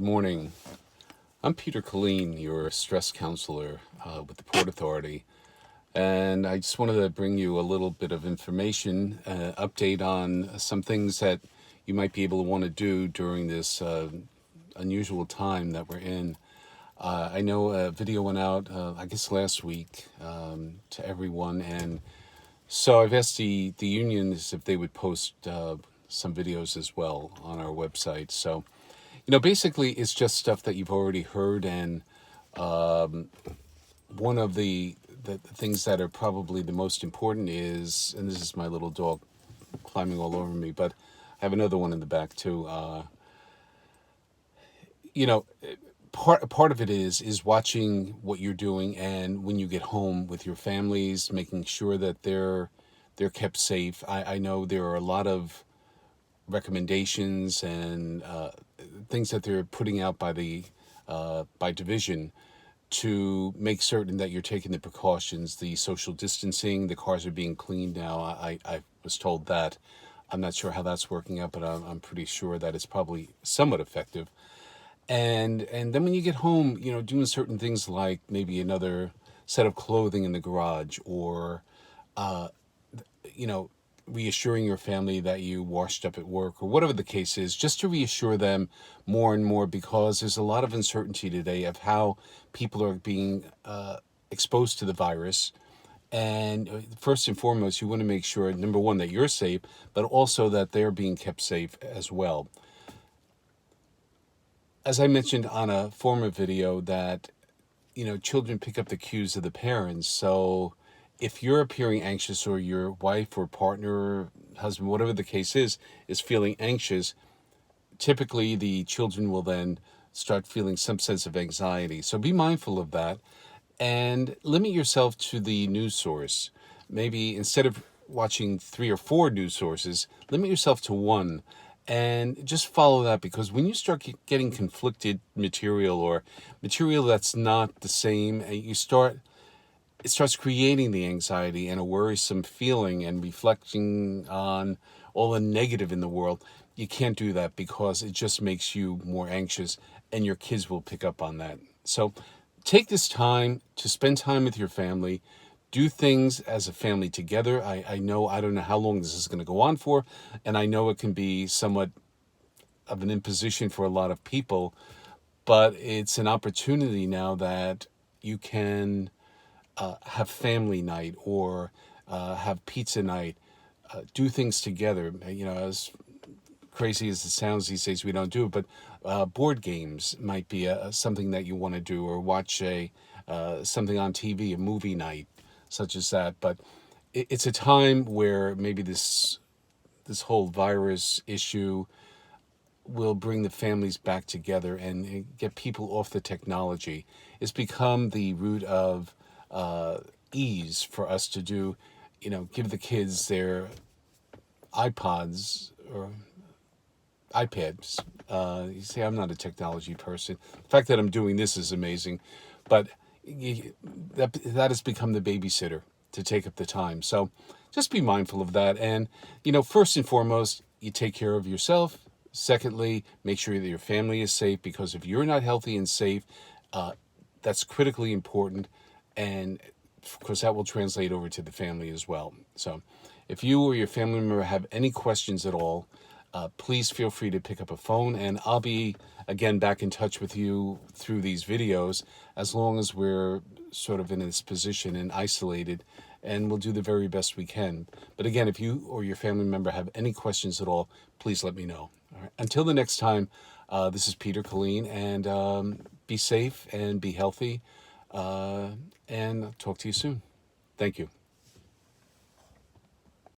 Good morning. I'm Peter Colleen, your stress counselor with the Port Authority. And I just wanted to bring you a little bit of information, update on some things that you might be able to want to do during this unusual time that we're in. I know a video went out, I guess last week, to everyone. And so I've asked the unions if they would post some videos as well on our website. So, basically it's just stuff that you've already heard. And one of the things that are probably the most important is, and this is my little dog climbing all over me, but I have another one in the back too. You know, part of it is watching what you're doing, and when you get home with your families, making sure that they're kept safe. I know there are a lot of recommendations and things that they're putting out by division to make certain that you're taking the precautions, the social distancing. The cars are being cleaned now. I was told that. I'm not sure how that's working out, but I'm pretty sure that it's probably somewhat effective. And then when you get home, doing certain things like maybe another set of clothing in the garage, or you know, reassuring your family that you washed up at work, or whatever the case is, just to reassure them more and more, because there's a lot of uncertainty today of how people are being exposed to the virus. And first and foremost, you want to make sure, number one, that you're safe, but also that they're being kept safe as well. As I mentioned on a former video, that children pick up the cues of the parents. So if you're appearing anxious, or your wife or partner, husband, whatever the case is feeling anxious, typically the children will then start feeling some sense of anxiety. So be mindful of that and limit yourself to the news source. Maybe instead of watching 3 or 4 news sources, limit yourself to one and just follow that, because when you start getting conflicted material, or material that's not the same, and it starts creating the anxiety and a worrisome feeling, and reflecting on all the negative in the world. You can't do that, because it just makes you more anxious, and your kids will pick up on that. So take this time to spend time with your family. Do things as a family together. I don't know how long this is going to go on for, and I know it can be somewhat of an imposition for a lot of people, but it's an opportunity now that you can have family night, or have pizza night, do things together. As crazy as it sounds these days, we don't do it, but board games might be something that you want to do, or watch something on TV, a movie night, such as that. But it's a time where maybe this whole virus issue will bring the families back together and get people off the technology. It's become the root of ease for us to do, give the kids their iPods or iPads. You say, I'm not a technology person. The fact that I'm doing this is amazing, but that has become the babysitter to take up the time. So just be mindful of that. And, first and foremost, you take care of yourself. Secondly, make sure that your family is safe, because if you're not healthy and safe, that's critically important. And of course, that will translate over to the family as well. So if you or your family member have any questions at all, please feel free to pick up a phone, and I'll be, again, back in touch with you through these videos, as long as we're sort of in this position and isolated, and we'll do the very best we can. But again, if you or your family member have any questions at all, please let me know. All right. Until the next time, this is Peter Colleen, and be safe and be healthy, and I'll talk to you soon. Thank you.